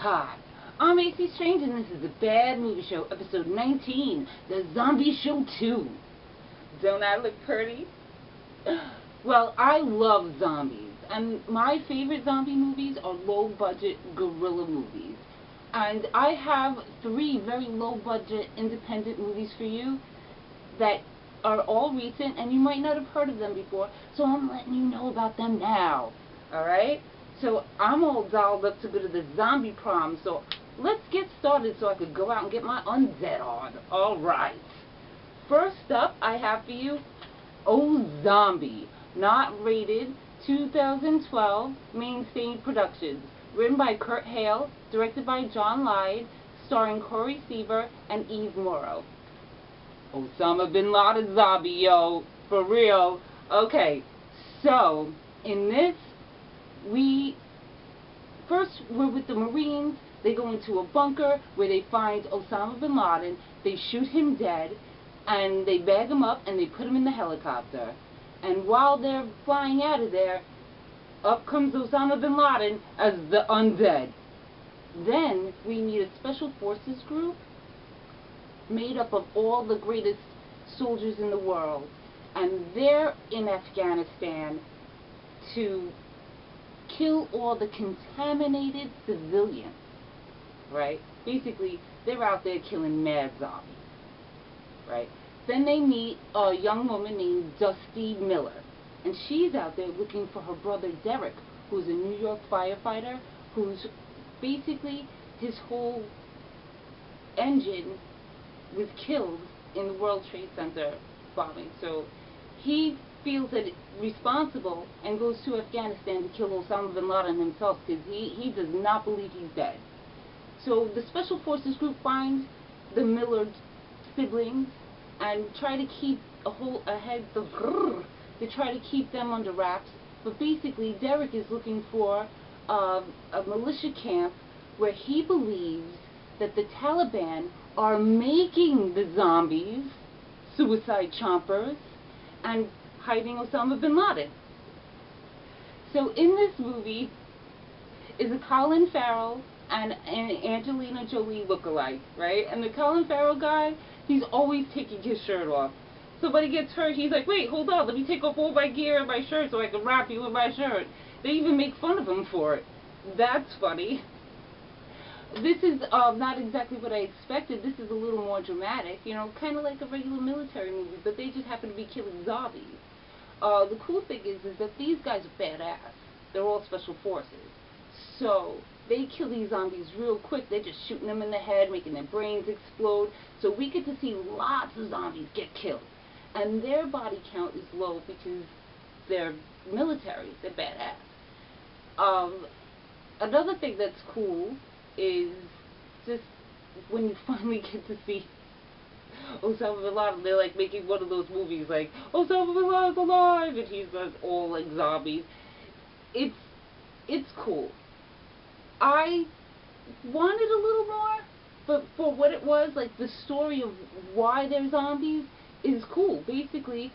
Hi, I'm A.C.Strange, and this is the Bad Movie Show, episode 19, The Zombie Show 2. Don't I look pretty? Well, I love zombies, and my favorite zombie movies are low-budget guerrilla movies. And I have 3 very low-budget independent movies for you that are all recent, and you might not have heard of them before, so I'm letting you know about them now. Alright? So I'm all dolled up to go to the zombie prom, so let's get started so I could go out and get my undead on. Alright. First up, I have for you OZOMBIE, not rated, 2012, Mainstay Productions. Written by Kurt Hale, directed by John Lyde, starring Corey Seaver and Eve Morrow. Osama bin Laden zombie, yo, for real. Okay, so in this, we're with the Marines. They go into a bunker where they find Osama bin Laden. They shoot him dead, and they bag him up and they put him in the helicopter. And while they're flying out of there, up comes Osama bin Laden as the undead. Then we meet a special forces group made up of all the greatest soldiers in the world, and they're in Afghanistan to kill all the contaminated civilians, right? Basically, they're out there killing mad zombies, right? Then they meet a young woman named Dusty Miller, and she's out there looking for her brother Derek, who's a New York firefighter, who's basically his whole engine was killed in the World Trade Center bombing. So he feels that it's responsible and goes to Afghanistan to kill Osama bin Laden himself because he does not believe he's dead. So the Special Forces group finds the Miller siblings and try to keep they try to keep them under wraps. But basically, Derek is looking for a militia camp where he believes that the Taliban are making the zombies, suicide chompers, and hiding Osama bin Laden. So in this movie is a Colin Farrell and an Angelina Jolie lookalike, right? And the Colin Farrell guy, he's always taking his shirt off. Somebody gets hurt, he's like, wait, hold on, let me take off all my gear and my shirt so I can wrap you in my shirt. They even make fun of him for it. That's funny. This is not exactly what I expected. This is a little more dramatic, you know, kind of like a regular military movie, but they just happen to be killing zombies. The cool thing is that these guys are badass. They're all special forces. So they kill these zombies real quick. They're just shooting them in the head, making their brains explode. So we get to see lots of zombies get killed. And their body count is low because they're military. They're badass. Another thing that's cool is just when you finally get to see Osama bin Laden. They're like making one of those movies like Osama bin Laden's alive and he's all like zombies. It's cool. I wanted a little more, but for what it was, like the story of why they're zombies is cool. Basically,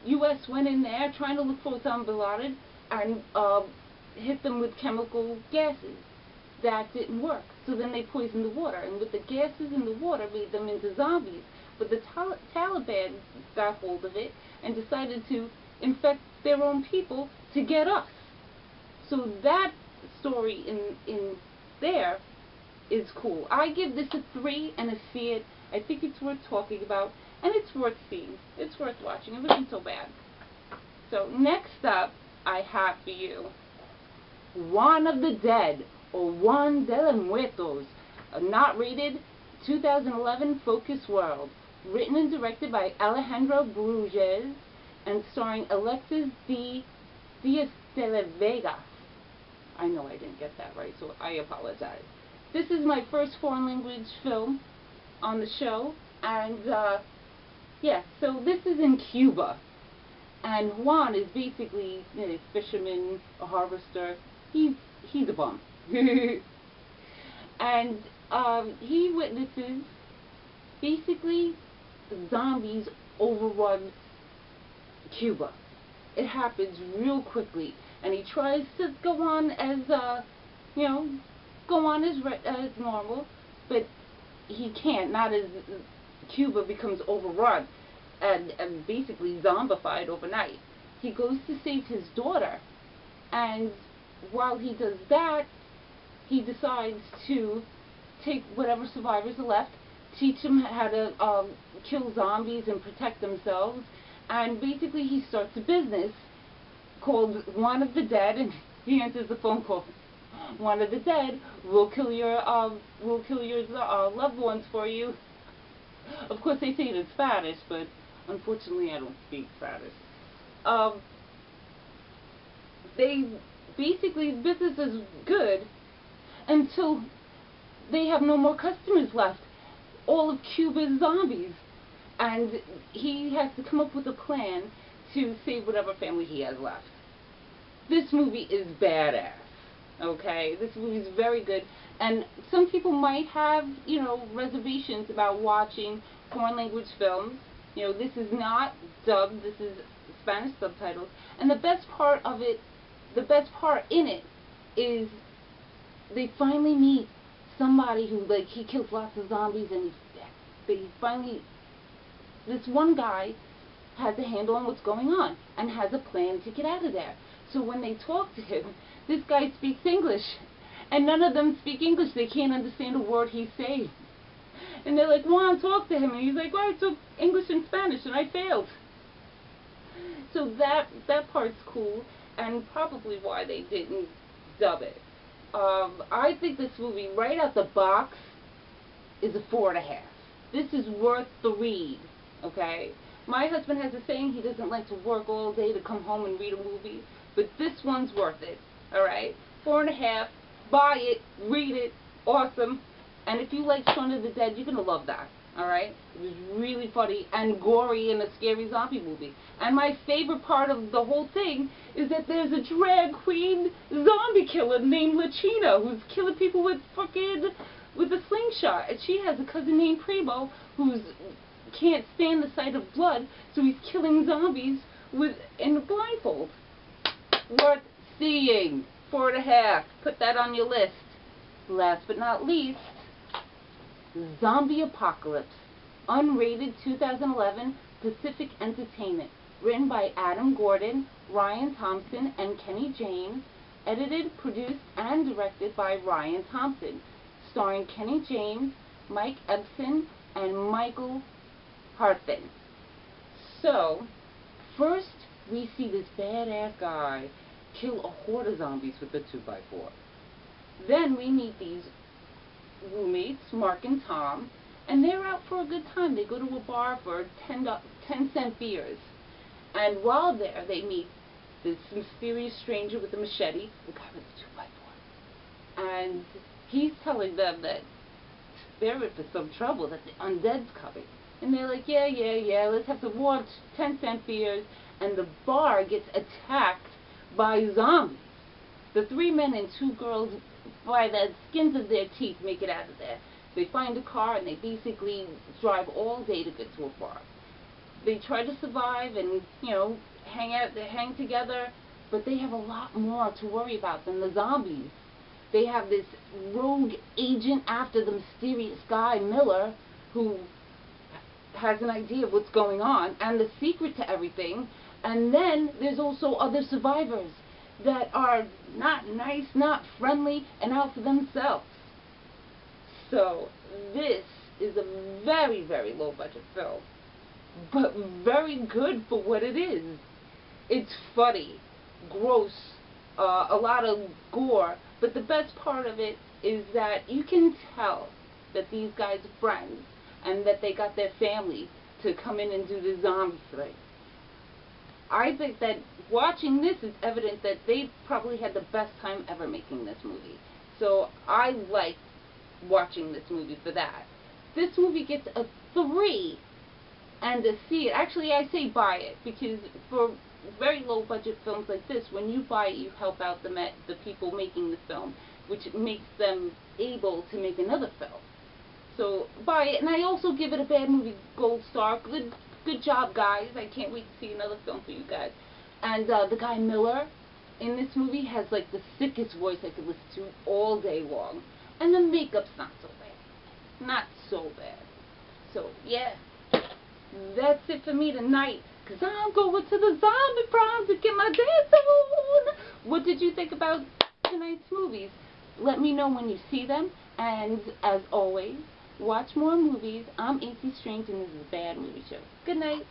U.S. went in there trying to look for Osama bin Laden and hit them with chemical gases. That didn't work. So then they poisoned the water, and with the gases in the water made them into zombies. But the Taliban got hold of it and decided to infect their own people to get us. So that story in there is cool. I give this a 3 and a see it. I think it's worth talking about, and it's worth seeing. It's worth watching. It wasn't so bad. So next up, I have for you Juan of the Dead, or Juan de los Muertos, not rated, 2011, Focus World, written and directed by Alejandro Bruges, and starring Alexis Diaz de la Vega. I know I didn't get that right, so I apologize. This is my first foreign language film on the show, and yeah, so this is in Cuba, and Juan is basically, you know, a fisherman, a harvester. He's a bum. And he witnesses basically zombies overrun Cuba. It happens real quickly, and he tries to go on as you know, go on as normal, but he can't, not as Cuba becomes overrun and basically zombified overnight. He goes to save his daughter, and while he does that, he decides to take whatever survivors are left, teach them how to kill zombies and protect themselves, and basically he starts a business called Juan of the Dead, and he answers the phone call. Juan of the Dead, we'll kill your loved ones for you. Of course they say it in Spanish, but unfortunately I don't speak Spanish. They basically, business is good until they have no more customers left. All of Cuba's zombies. And he has to come up with a plan to save whatever family he has left. This movie is badass. Okay? This movie is very good. And some people might have, you know, reservations about watching foreign language films. You know, this is not dubbed. This is Spanish subtitles. And the best part of it, the best part in it is they finally meet somebody who, like, he kills lots of zombies, and they finally, this one guy has a handle on what's going on and has a plan to get out of there. So when they talk to him, this guy speaks English, and none of them speak English. They can't understand a word he's saying. And they're like, Juan, talk to him. And he's like, well, I took English and Spanish, and I failed. So that part's cool, and probably why they didn't dub it. I think this movie, right out the box, is a 4.5. This is worth the read, okay? My husband has a saying he doesn't like to work all day to come home and read a movie, but this one's worth it, alright? 4.5, buy it, read it, awesome. And if you like Shaun of the Dead, you're going to love that, alright? It was really funny and gory and a scary zombie movie. And my favorite part of the whole thing is that there's a drag queen zombie killer named Lachina who's killing people with a slingshot. And she has a cousin named Primo who's can't stand the sight of blood, so he's killing zombies in a blindfold. Worth seeing. 4.5. Put that on your list. Last but not least, Zombie Apocalypse. Unrated 2011 Pacific Entertainment. Written by Adam Gordon, Ryan Thompson, and Kenny James. Edited, produced, and directed by Ryan Thompson. Starring Kenny James, Mike Ebsen, and Michael Harthen. So, first we see this badass guy kill a horde of zombies with a 2x4. Then we meet these roommates, Mark and Tom, and they're out for a good time. They go to a bar for 10-cent beers. And while there, they meet this mysterious stranger with a machete, the guy with the 2x4. And he's telling them that they're in for some trouble, that the undead's coming. And they're like, yeah, let's have some more 10-cent beers. And the bar gets attacked by zombies. The 3 men and 2 girls, by the skins of their teeth, make it out of there. They find a car and they basically drive all day to get to a bar. They try to survive and, you know, hang together, but they have a lot more to worry about than the zombies. They have this rogue agent after the mysterious guy, Miller, who has an idea of what's going on and the secret to everything. And then there's also other survivors that are not nice, not friendly, and out for themselves. So this is a very, very low budget film, but very good for what it is. It's funny, gross, a lot of gore, but the best part of it is that you can tell that these guys are friends and that they got their family to come in and do the zombie thing. I think that watching this is evident that they probably had the best time ever making this movie. So I like watching this movie for that. This movie gets a 3 and a C. Actually, I say buy it, because for very low budget films like this, when you buy it, you help out the people making the film, which makes them able to make another film. So buy it. And I also give it a bad movie gold star. Good job, guys. I can't wait to see another film for you guys. And the guy Miller in this movie has like the sickest voice I could listen to all day long. And the makeup's not so bad. Not so bad. So, yeah. That's it for me tonight. Because I'm going to the zombie prom to get my dance on. What did you think about tonight's movies? Let me know when you see them. And, as always, watch more movies. I'm A.C.Strange and this is a bad movie show. Good night.